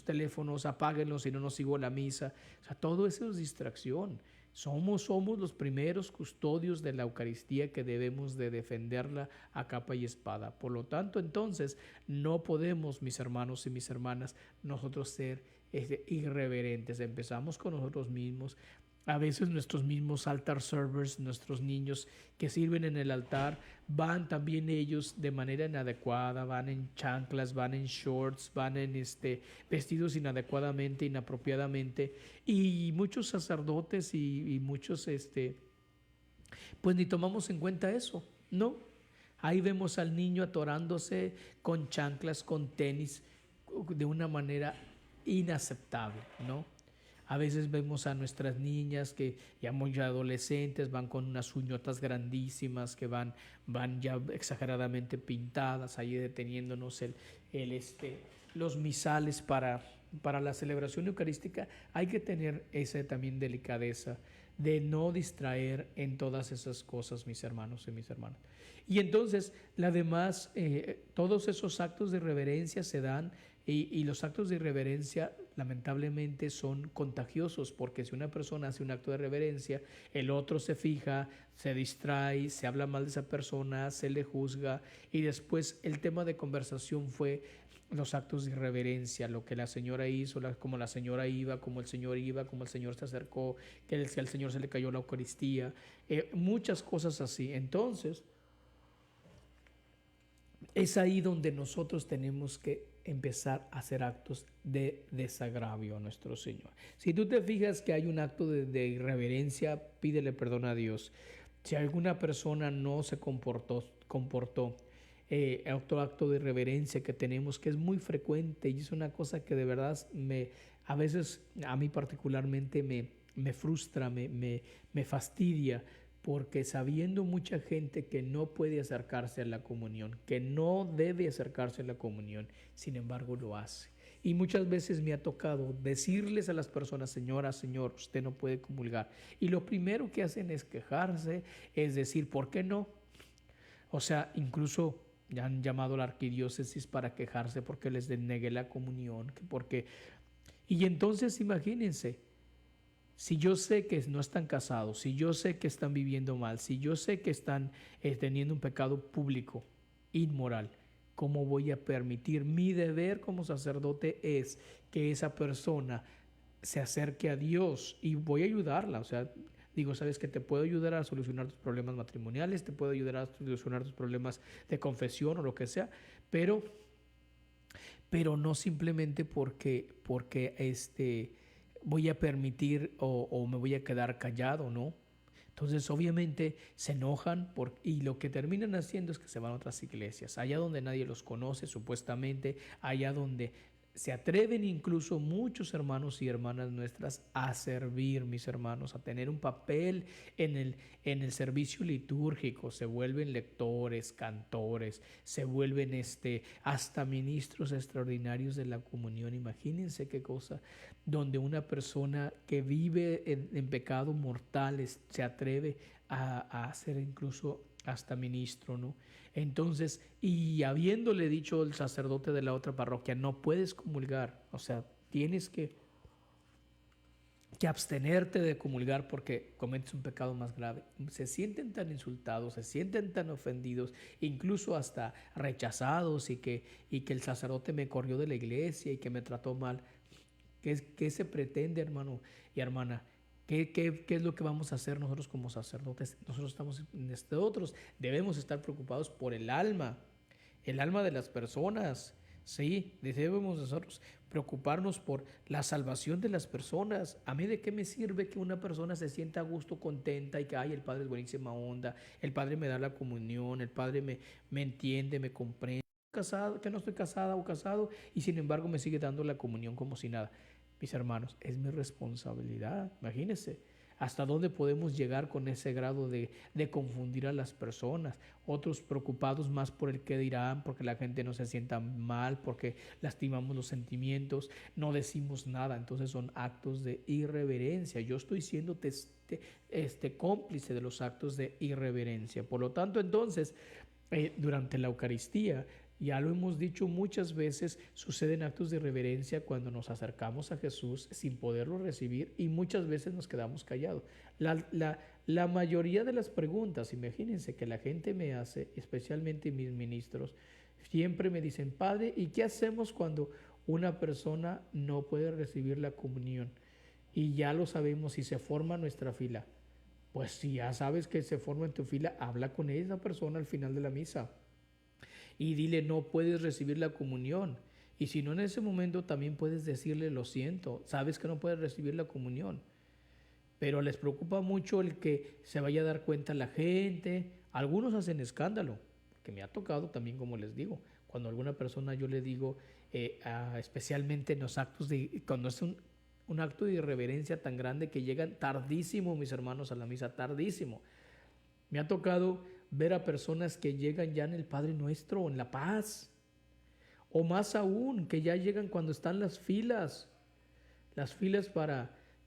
teléfonos, apáguenlos si no nos sigo la misa. O sea, todo eso es distracción. Somos los primeros custodios de la Eucaristía que debemos de defenderla a capa y espada. Por lo tanto, entonces, no podemos, mis hermanos y mis hermanas, nosotros ser irreverentes. Empezamos con nosotros mismos. A veces nuestros mismos altar servers, nuestros niños que sirven en el altar, van también ellos de manera inadecuada, van en chanclas, van en shorts, van en vestidos inadecuadamente, inapropiadamente. Y muchos sacerdotes y muchos, pues ni tomamos en cuenta eso, ¿no? Ahí vemos al niño atorándose con chanclas, con tenis, de una manera inaceptable, ¿no? A veces vemos a nuestras niñas que ya muy adolescentes van con unas uñotas grandísimas que van ya exageradamente pintadas, ahí deteniéndonos los misales para la celebración eucarística. Hay que tener esa también delicadeza de no distraer en todas esas cosas, mis hermanos y mis hermanas. Y entonces, además, todos esos actos de reverencia se dan y los actos de irreverencia lamentablemente son contagiosos, porque si una persona hace un acto de reverencia, el otro se fija, se distrae, se habla mal de esa persona, se le juzga, y después el tema de conversación fue los actos de irreverencia, lo que la señora hizo, como la señora iba, como el señor iba, como el señor se acercó, que al señor se le cayó la Eucaristía, muchas cosas así. Entonces, es ahí donde nosotros tenemos que empezar a hacer actos de desagravio a nuestro Señor. Si tú te fijas que hay un acto de irreverencia, pídele perdón a Dios. Si alguna persona no se comportó, otro acto de irreverencia que tenemos, que es muy frecuente y es una cosa que de verdad a veces a mí particularmente me frustra, me fastidia, porque sabiendo mucha gente que no puede acercarse a la comunión, que no debe acercarse a la comunión, sin embargo lo hace. Y muchas veces me ha tocado decirles a las personas, señora, señor, usted no puede comulgar. Y lo primero que hacen es quejarse, es decir, ¿por qué no? O sea, incluso ya han llamado a la arquidiócesis para quejarse porque les denegué la comunión, Y entonces imagínense, si yo sé que no están casados, si yo sé que están viviendo mal, si yo sé que están teniendo un pecado público, inmoral, ¿cómo voy a permitir? Mi deber como sacerdote es que esa persona se acerque a Dios y voy a ayudarla. O sea, digo, sabes que te puedo ayudar a solucionar tus problemas matrimoniales, te puedo ayudar a solucionar tus problemas de confesión o lo que sea, pero no simplemente porque voy a permitir o me voy a quedar callado, ¿no? Entonces obviamente se enojan y lo que terminan haciendo es que se van a otras iglesias, allá donde nadie los conoce supuestamente, allá donde se atreven incluso muchos hermanos y hermanas nuestras a servir, mis hermanos, a tener un papel en el servicio litúrgico. Se vuelven lectores, cantores, se vuelven hasta ministros extraordinarios de la comunión. Imagínense qué cosa, donde una persona que vive en pecado mortales se atreve a ser incluso hasta ministro, ¿no? Entonces, y habiéndole dicho el sacerdote de la otra parroquia, no puedes comulgar, o sea, tienes que abstenerte de comulgar porque cometes un pecado más grave. Se sienten tan insultados, se sienten tan ofendidos, incluso hasta rechazados y que el sacerdote me corrió de la iglesia y que me trató mal. ¿Qué se pretende, hermano y hermana? ¿Qué es lo que vamos a hacer nosotros como sacerdotes? Nosotros debemos estar preocupados por el alma de las personas. Sí, debemos nosotros preocuparnos por la salvación de las personas. ¿A mí de qué me sirve que una persona se sienta a gusto, contenta y que, ay, el Padre es buenísima onda, el Padre me da la comunión, el Padre me entiende, me comprende? Casado, que no estoy casada o casado y sin embargo me sigue dando la comunión como si nada. Mis hermanos, es mi responsabilidad. Imagínense hasta dónde podemos llegar con ese grado de confundir a las personas. Otros preocupados más por el que dirán, porque la gente no se sienta mal, porque lastimamos los sentimientos, no decimos nada. Entonces son actos de irreverencia. Yo estoy siendo cómplice de los actos de irreverencia. Por lo tanto, entonces, durante la Eucaristía, ya lo hemos dicho muchas veces, suceden actos de reverencia cuando nos acercamos a Jesús sin poderlo recibir y muchas veces nos quedamos callados. La mayoría de las preguntas, imagínense que la gente me hace, especialmente mis ministros, siempre me dicen, Padre, ¿y qué hacemos cuando una persona no puede recibir la comunión? Y ya lo sabemos, si se forma nuestra fila. Pues si ya sabes que se forma en tu fila, habla con esa persona al final de la misa y dile no puedes recibir la comunión. Y si no en ese momento también puedes decirle lo siento, sabes que no puedes recibir la comunión. Pero les preocupa mucho el que se vaya a dar cuenta la gente. Algunos hacen escándalo, que me ha tocado también, como les digo, cuando alguna persona yo le digo, especialmente en los actos de, cuando es un acto de irreverencia tan grande que llegan tardísimo mis hermanos a la misa, tardísimo. Me ha tocado ver a personas que llegan ya en el Padre Nuestro o en la paz, o más aún, que ya llegan cuando están las filas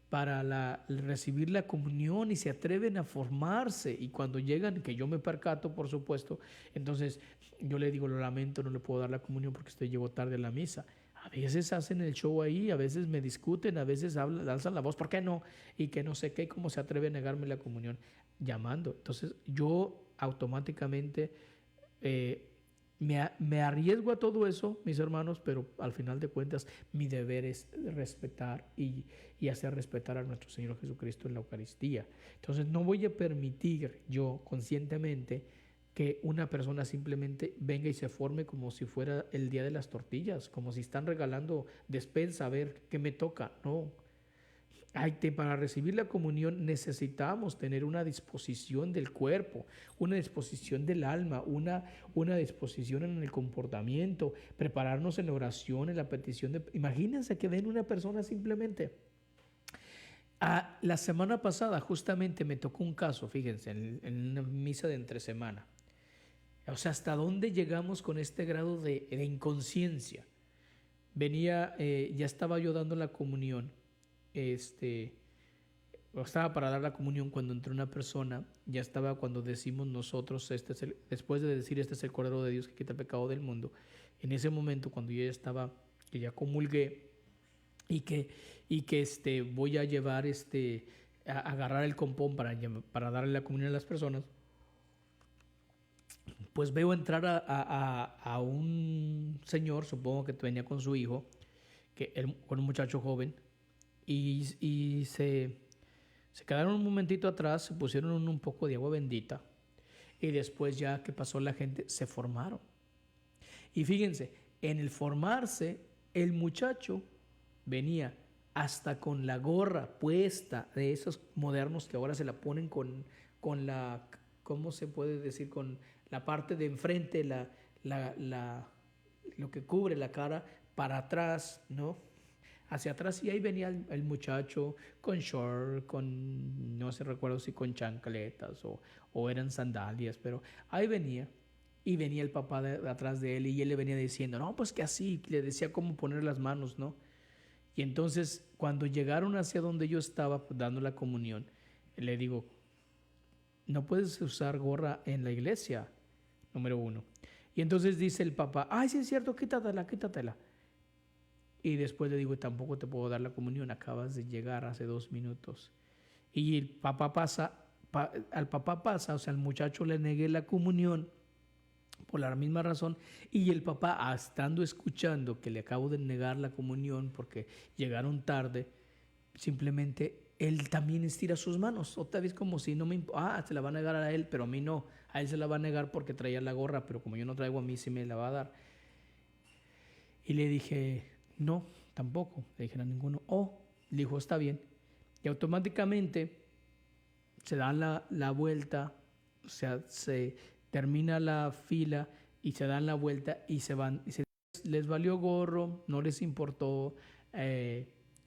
para recibir la comunión y se atreven a formarse. Y cuando llegan, que yo me percato, por supuesto, entonces yo le digo, lo lamento, no le puedo dar la comunión porque llego tarde a la misa. A veces hacen el show ahí, a veces me discuten, a veces alzan la voz, ¿por qué no? Y que no sé qué, cómo se atreve a negarme la comunión, llamando. Entonces yo automáticamente me arriesgo a todo eso, mis hermanos, pero al final de cuentas mi deber es respetar y hacer respetar a nuestro Señor Jesucristo en la Eucaristía. Entonces no voy a permitir yo conscientemente que una persona simplemente venga y se forme como si fuera el día de las tortillas, como si están regalando despensa a ver qué me toca. No. Para recibir la comunión necesitamos tener una disposición del cuerpo, una disposición del alma, una disposición en el comportamiento, prepararnos en la oración, en la petición de... Imagínense que ven una persona simplemente. La semana pasada justamente me tocó un caso, fíjense, en una misa de entre semana. O sea, ¿hasta dónde llegamos con este grado de inconsciencia? Ya estaba yo dando la comunión. Estaba para dar la comunión cuando entró una persona, ya estaba cuando decimos nosotros, después de decir este es el Cordero de Dios que quita el pecado del mundo, en ese momento cuando yo ya estaba, que ya comulgué y que voy a llevar a agarrar el compón para darle la comunión a las personas, pues veo entrar a un señor, supongo que venía con su hijo, con un muchacho joven, y se quedaron un momentito atrás, se pusieron un poco de agua bendita y después ya que pasó la gente se formaron. Y fíjense, en el formarse el muchacho venía hasta con la gorra puesta de esos modernos que ahora se la ponen con la, ¿cómo se puede decir? Con la parte de enfrente, lo que cubre la cara para atrás, ¿no? Hacia atrás y ahí venía el muchacho con short, no sé, recuerdo si con chancletas o eran sandalias, pero ahí venía y venía el papá de atrás de él y él le venía diciendo, no, pues que así, le decía cómo poner las manos, ¿no? Y entonces cuando llegaron hacia donde yo estaba dando la comunión, le digo, no puedes usar gorra en la iglesia, número uno. Y entonces dice el papá, ay, sí es cierto, quítatela. Y después le digo, tampoco te puedo dar la comunión, acabas de llegar hace 2 minutos. Y el papá pasa, al papá pasa, o sea, al muchacho le negué la comunión por la misma razón. Y el papá, estando escuchando que le acabo de negar la comunión porque llegaron tarde, simplemente él también estira sus manos. Otra vez como si no me se la va a negar a él, pero a mí no. A él se la va a negar porque traía la gorra, pero como yo no traigo, a mí sí me la va a dar. Y le dije, no, tampoco. Le dije a ninguno. Oh, le dijo, está bien. Y automáticamente se dan la vuelta, o sea, se termina la fila y se dan la vuelta y se van. Les valió gorro, no les importó.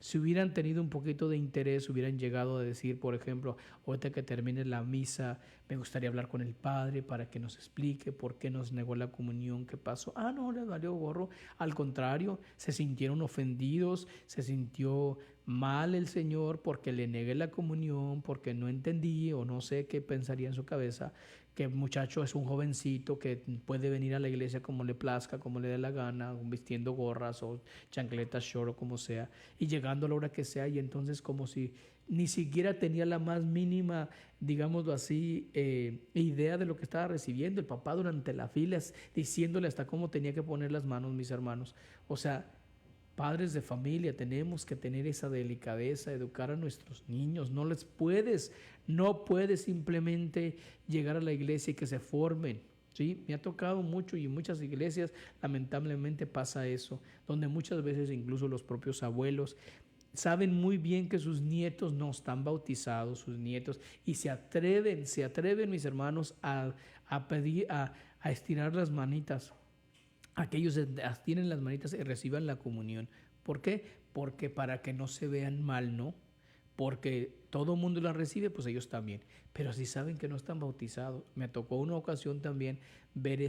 Si hubieran tenido un poquito de interés, hubieran llegado a decir, por ejemplo, ahorita que termine la misa, me gustaría hablar con el Padre para que nos explique por qué nos negó la comunión, qué pasó. Ah, no, les valió gorro. Al contrario, se sintieron ofendidos, se sintió mal el Señor porque le negué la comunión, porque no entendí o no sé qué pensaría en su cabeza, que el muchacho es un jovencito que puede venir a la iglesia como le plazca, como le dé la gana, vistiendo gorras o chancletas short o como sea, y llegando a la hora que sea, y entonces como si ni siquiera tenía la más mínima, digámoslo así, idea de lo que estaba recibiendo. El papá durante la fila diciéndole hasta cómo tenía que poner las manos, mis hermanos. O sea, padres de familia, tenemos que tener esa delicadeza, educar a nuestros niños. No puedes simplemente llegar a la iglesia y que se formen. ¿Sí? Me ha tocado mucho y en muchas iglesias lamentablemente pasa eso, donde muchas veces incluso los propios abuelos saben muy bien que sus nietos no están bautizados, sus nietos, y se atreven, mis hermanos, a pedir, a estirar las manitas. Aquellos tienen las manitas y reciban la comunión. ¿Por qué? Porque para que no se vean mal, ¿no? Porque todo el mundo la recibe, pues ellos también. Pero si saben que no están bautizados, me tocó una ocasión también ver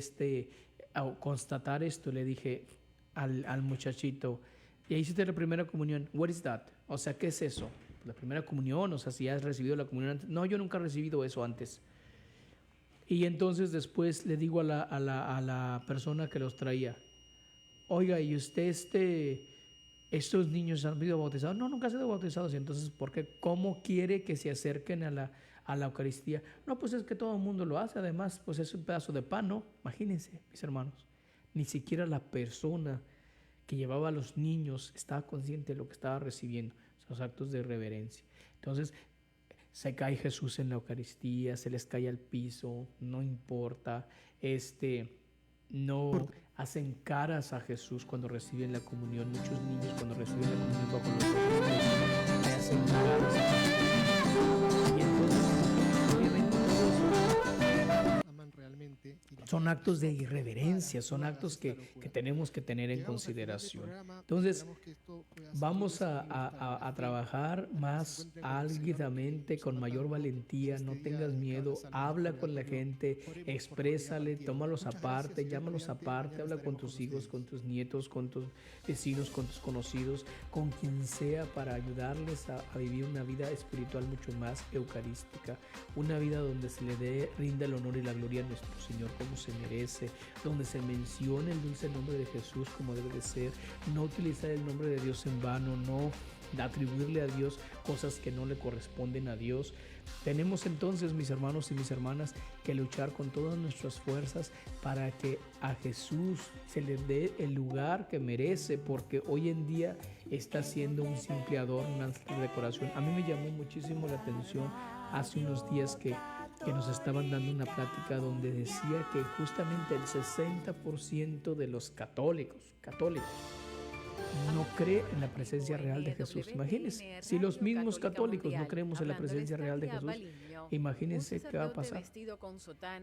constatar esto. Le dije al muchachito, ¿ya hiciste la primera comunión? What is that? O sea, ¿qué es eso? La primera comunión, o sea, si has recibido la comunión antes. No, yo nunca he recibido eso antes. Y entonces después le digo a la persona que los traía, oiga, ¿y usted estos niños han sido bautizados? No, nunca han sido bautizados. Y entonces, ¿por qué? ¿Cómo quiere que se acerquen a la Eucaristía? No, pues es que todo el mundo lo hace. Además, pues es un pedazo de pan, ¿no? Imagínense, mis hermanos. Ni siquiera la persona que llevaba a los niños estaba consciente de lo que estaba recibiendo. Esos actos de reverencia. Entonces, se cae Jesús en la Eucaristía, se les cae al piso, no importa, no hacen caras a Jesús cuando reciben la comunión. Muchos niños cuando reciben la comunión bajo los ojos le hacen caras a Jesús. Y entonces, obviamente, son actos de irreverencia, son actos que tenemos que tener en consideración. Entonces, vamos a trabajar más álgidamente, con mayor valentía. No tengas miedo, habla con la gente, exprésale, tómalos aparte, llámalos aparte, habla con tus hijos, con tus nietos, con tus vecinos, con tus conocidos, con quien sea, para ayudarles a vivir una vida espiritual mucho más eucarística, una vida donde se le rinda el honor y la gloria a nuestro Señor como se merece, donde se mencione el dulce nombre de Jesús como debe de ser, no utilizar el nombre de Dios en vano, no atribuirle a Dios cosas que no le corresponden a Dios. Tenemos entonces, mis hermanos y mis hermanas, que luchar con todas nuestras fuerzas para que a Jesús se le dé el lugar que merece, porque hoy en día está siendo un simple adorno, una decoración. A mí me llamó muchísimo la atención hace unos días que nos estaban dando una plática donde decía que justamente el 60% de los católicos no cree en la presencia real de Jesús. Imagínense, si los mismos católicos no creemos en la presencia real de Jesús, imagínense qué va a pasar.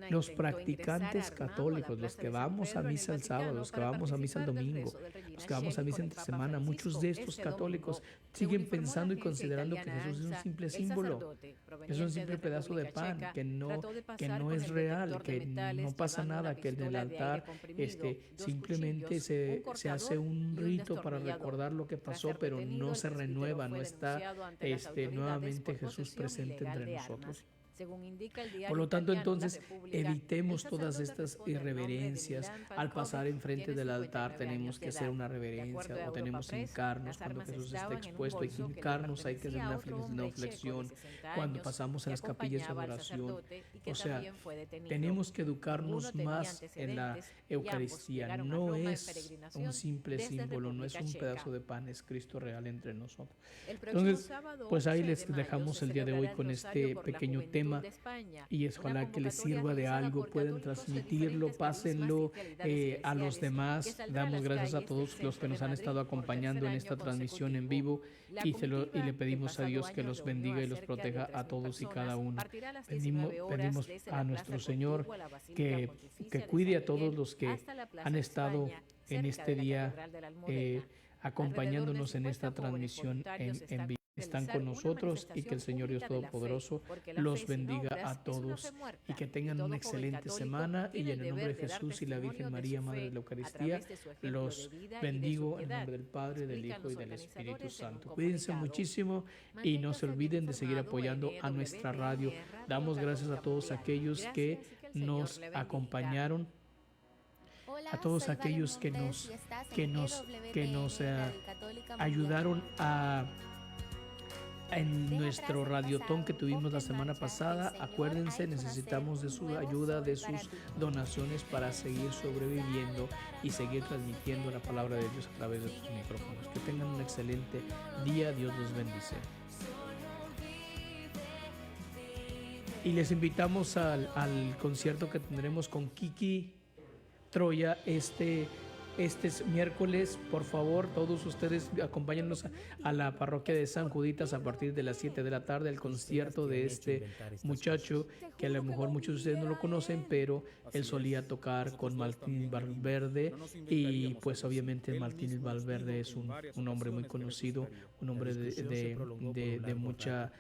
Los practicantes católicos, los que vamos a misa el sábado, los que vamos a misa el domingo, los que vamos a misa entre semana, muchos de estos católicos siguen pensando y considerando que Jesús es un simple símbolo, es un simple pedazo de pan, que no es real, que no pasa nada, que en el altar simplemente se hace un rito para recordar lo que pasó, pero no se renueva, no está nuevamente Jesús presente entre nosotros. Por lo tanto, entonces, evitemos todas estas irreverencias. Al pasar enfrente del altar tenemos que hacer una reverencia, o tenemos que hincarnos cuando Jesús está expuesto. Hay que hincarnos, hay que hacer una flexión cuando pasamos a las capillas de adoración. O sea, tenemos que educarnos más en la Eucaristía. No es un simple símbolo, no es un pedazo de pan, es Cristo real entre nosotros. Entonces, pues ahí les dejamos el día de hoy con este pequeño tema tema y ojalá que les sirva de algo, pueden transmitirlo, pásenlo a los demás. Damos gracias a todos los que nos han estado acompañando en esta transmisión en vivo y le pedimos a Dios que los bendiga y los proteja a todos y cada uno. Pedimos a nuestro Señor que cuide a todos los que han estado en este día acompañándonos en esta transmisión en vivo. Están con nosotros y que el Señor Dios Todopoderoso los bendiga a todos y que tengan una excelente semana, y en el nombre de Jesús y la Virgen María, Madre de la Eucaristía, los bendigo en el nombre del Padre, del Hijo y del Espíritu Santo. Cuídense muchísimo y no se olviden de seguir apoyando a nuestra radio. Damos gracias a todos aquellos que nos acompañaron, a todos aquellos que nos ayudaron en nuestro radiotón que tuvimos la semana pasada. Acuérdense, necesitamos de su ayuda, de sus donaciones para seguir sobreviviendo y seguir transmitiendo la palabra de Dios a través de sus micrófonos. Que tengan un excelente día. Dios los bendice. Y les invitamos al concierto que tendremos con Kiki Troya este miércoles. Por favor, todos ustedes acompáñennos a la parroquia de San Juditas a partir de las 7 de la tarde, el concierto de este muchacho que a lo mejor muchos de ustedes no lo conocen, pero él solía tocar con Martín Valverde, y pues obviamente Martín Valverde es un hombre muy conocido, un hombre de mucha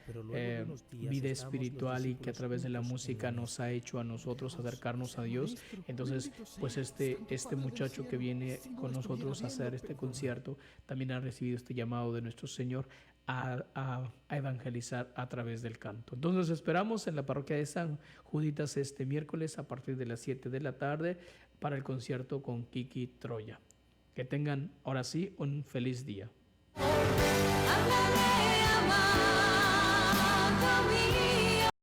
vida espiritual, y que a través de la música nos ha hecho a nosotros acercarnos a Dios. Entonces, pues este muchacho que viene con nosotros a hacer este concierto también ha recibido este llamado de nuestro Señor a evangelizar a través del canto. Entonces esperamos en la parroquia de San Juditas este miércoles a partir de las 7 de la tarde para el concierto con Kiki Troya. Que tengan ahora sí un feliz día.